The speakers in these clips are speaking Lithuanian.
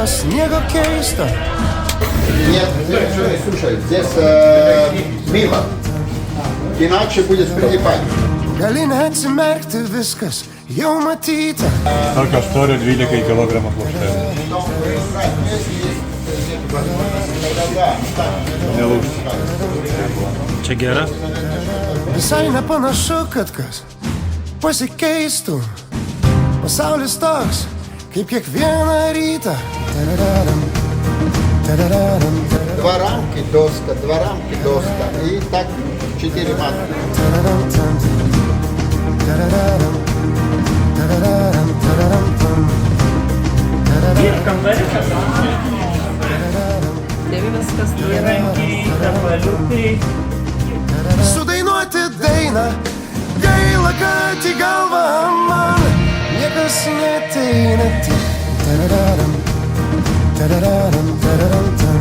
Nielas niego keisto. Нет, слушай, здесь мимо. Иначе будет прилипать. Gali neatsimerkti, viskas jau matyta. Tokio storio 12 kg plokštelė. Nelūžta. Čia gera? Visai nepanašu, kad kas pasikeistų. Pasaulis toks, kaip kiekvieną rytą. Tadadadam, tadadadam, tadadadam, Два рамки доска. И так 4 матки. tadadam, tadadadam, tadadadam, tadadam, tadadam. Ir kambariukas. Taip viskas įrankiai, kapaliukai. Sudainuoti dainą, gaila, kad į galvą man niekas neteina. Tadadadam, tadadadam, tadadam, tam.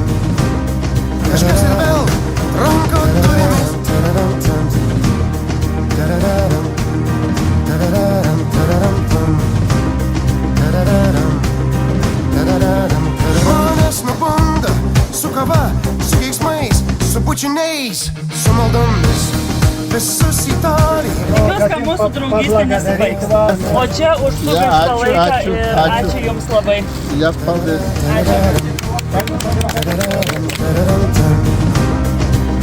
Kažkas ir vėl ranko turimis. Tadadam, tam. Tadadadam, tadadadam, tadadam, tam. Tadadadam, tadadadam, tadadam. Žmonės nubunda su kava, su keiksmais, su bučiniais, su maldomis. Visus į tolį. Tikiuosi, kad mūsų draugystė nesibaigs. O čia už sugaištą laiką ir ačiū Jums labai. Я вполне. Tadadadam, tadadadam, tam.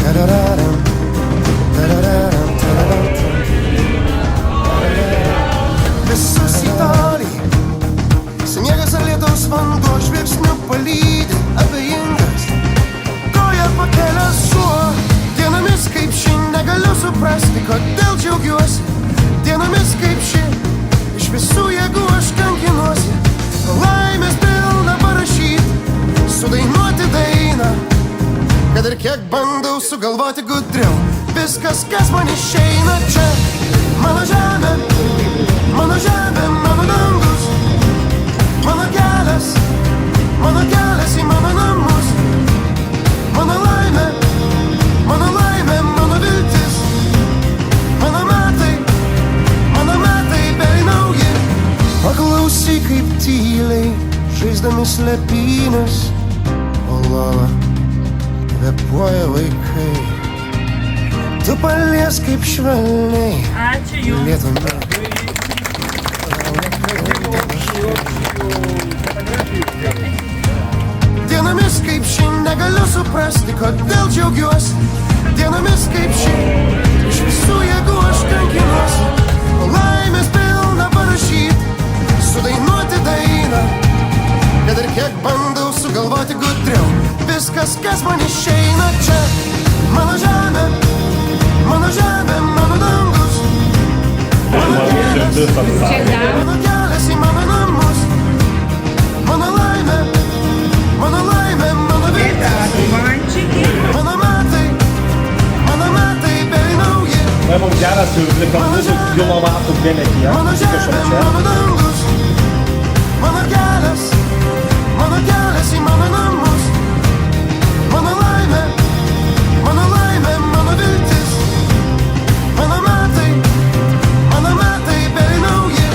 Tadadadam, tadadadam, tadadam, tam. Visus į tolį. Sniegas ar lietaus vanduo žvilgsniu palydi abejingas. Koja pakelęs šuo. Dienomis kaip ši negaliu suprasti, kodėl džiaugiuosi. Dienomis kaip ši iš visų jėgų aš kankinuosi. Laimės pilna parašyti, sudainuoti dainą. Kad ir kiek bandau sugalvoti gudriau, viskas, kas man išeina čia. Mano žemė, mano žemė, mano dangus. Mano kelias į mano namus. Mano laimė, mano viltis. Mano metai bei nauji. Paklausyk, kaip tyliai žaisdami slėpynės, o lova kvėpuoja vaikai. Tu palies kaip švelniai Ačiū Jums. lietumi. Dienomis kaip ši negaliu suprasti, kodėl džiaugiuosi. Dienomis kaip ši iš visų jėgų aš kankinuosi. Laimės pilna parašyti, sudainuoti dainą. Kad ir kiek bandau sugalvoti gudriau, viskas, kas man išeina čia. Mano žemė, mano dangus. Mano kelias į mano namus. Mano laimė, mano viltis. Mano metai bei nauji. Tai mums geras jau 12 kilovatų vienetyje. Mano žemė, mano dangus. Mano kelias į mano namus. Mano laimė, mano viltis. Mano metai bei nauji.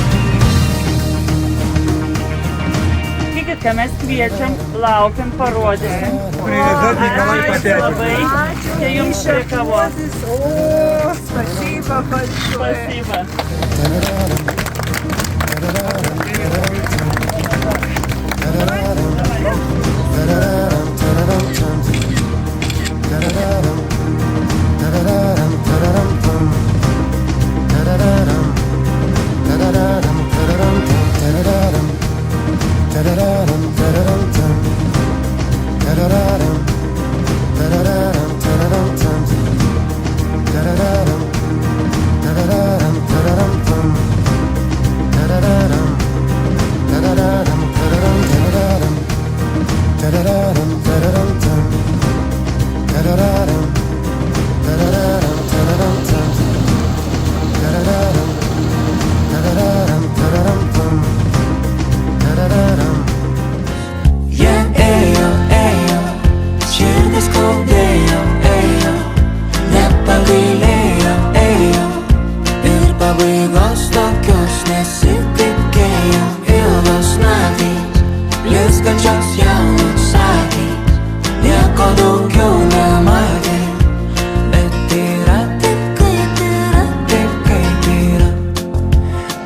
Tikit, kad mes kviečiam, laukiam, parodysim. Ačiū labai. Čia Jums prie kavos. Спасибо большое. Spasiba.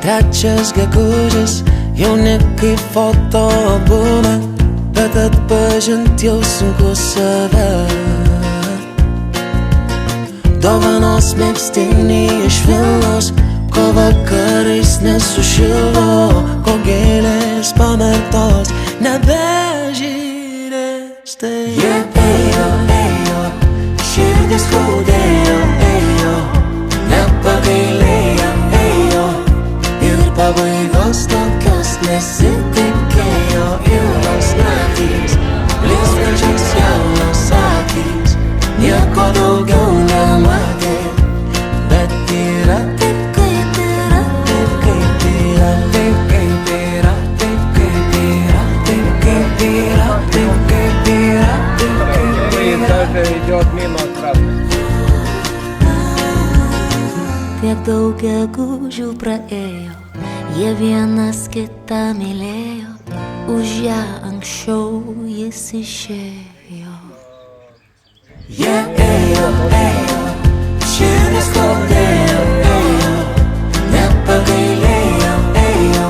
trečias gegužės, jau ne kaip fotoalbume, bet atpažint jau sunku save. Dovanos megztiniai iš Vilnos, ko vakarais nesušildo, ko gėlės pamerktos nebežydės. Tai jie ėjo, širdis skaudėjo, ėjo, nepagailėjo, ėjo, ir pabaigos tokios nesitikėjo. Ilgos naktys, blizgančios jaunos akys, nieko daugiau nematė, bet yra taip, kaip yra, taip, kaip yra, taip, kaip yra, taip, kaip yra, taip, kaip yra, taip, kaip yra, taip, kaip yra. Tiek daug gegužių praėjo, jie vienas kitą mylėjo, už ją anksčiau jis išėjo. Jie ėjo, širdis skaudėjo, ėjo, nepagailėjo, ėjo,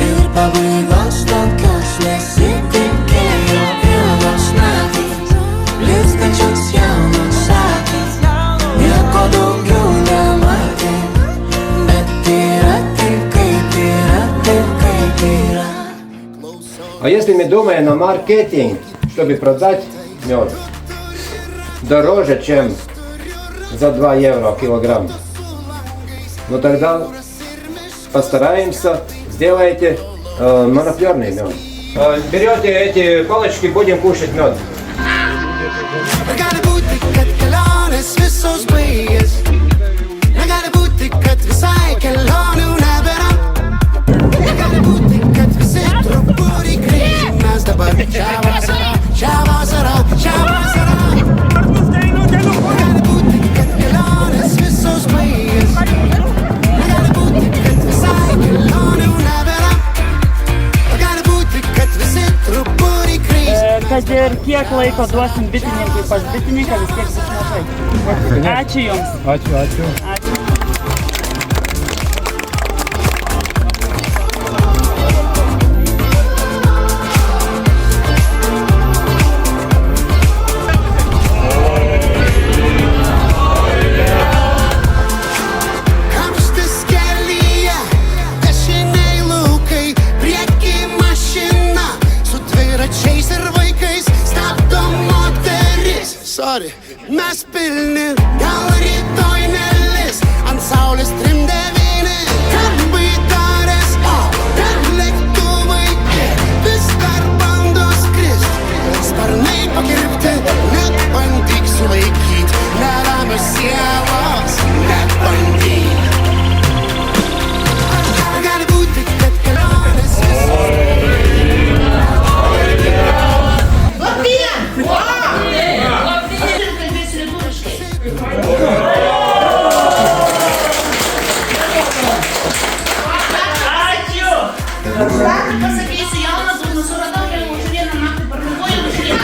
ir pabaigos tokios nesitikėjo. Ilgos naktys, blizgančios jaunos akys, nieko daugiau nematė, bet yra taip, kaip yra, taip, kaip yra. А если мы думаем на маркетинг, чтобы продать мед дороже, чем за 2 евро килограмм, ну тогда постараемся, сделайте монофлерный мед. Берете эти палочки, будем кушать мед. Kad ir kiek laiko duosim bitininkui pas bitininką, vis tiek bus mažai. Ačiū Jums. Ačiū. Ačiū. Mes pilni, gal rytoj nelis, ant saulės 3-9, kad baidarės, ten lėktuvai vis dar bando skrist, sparnai pakirpti, net bandyk sulaikyt, neramios sielos, net bandyk. Gali būti, kad kelionės Pasakysiu, jaunas dūnus, suradau jau už vieną naktį parnagojau, už vieną.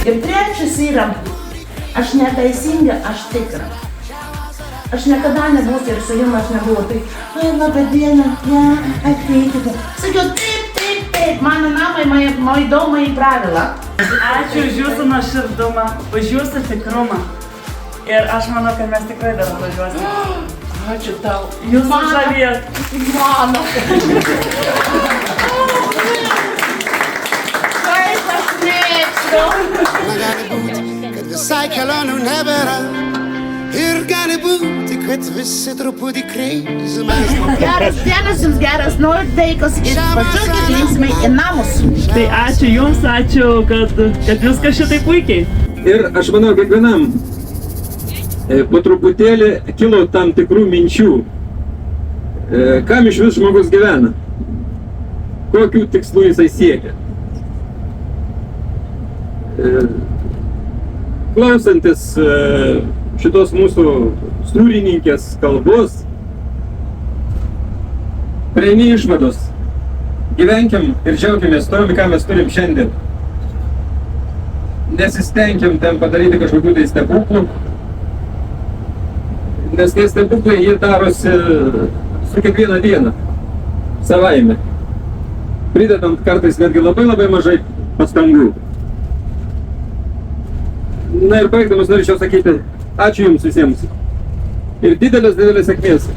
Ir trečias yra, aš neteisinga, aš tikra. Aš niekada nebūsiu ir su jums aš nebuvau, tai, labą dieną, ateikite. Sakiau, taip, mano namai, moji doma į pravilą. Ačiū už Jūsų nuoširdumą, už Jūsų tikrumą. Ir aš manau, kad mes tikrai dar važiuosime. Ačiū tau. Jūs žavėjot. Mano. Kaip aš mėgstu. Gali būti, kad visai kelionių nebėra. Ir gali būti, kad visi truputį crazy. Geras dienas jums, geras nuotaikos ir važiuokit linksmai į namus. Tai ačiū Jums, ačiū, kad viskas šitai puikiai. Ir aš manau, kiekvienam po truputėlį kilo tam tikrų minčių, kam iš vis žmogus gyvena, kokių tikslų jisai siekia. Klausantis šitos mūsų stūrininkės kalbos, prieini išvados. Gyvenkim ir džiaugimės tom, ką mes turim šiandien. Nesistenkim ten padaryti kažkokių tai stebuklų. Nes tie stebuklai jie darosi su kiekviena diena, savaime. Pridedant kartais netgi labai mažai pastangų. Na ir baigdamas norėčiau sakyti, ačiū Jums visiems. Ir didelės sėkmės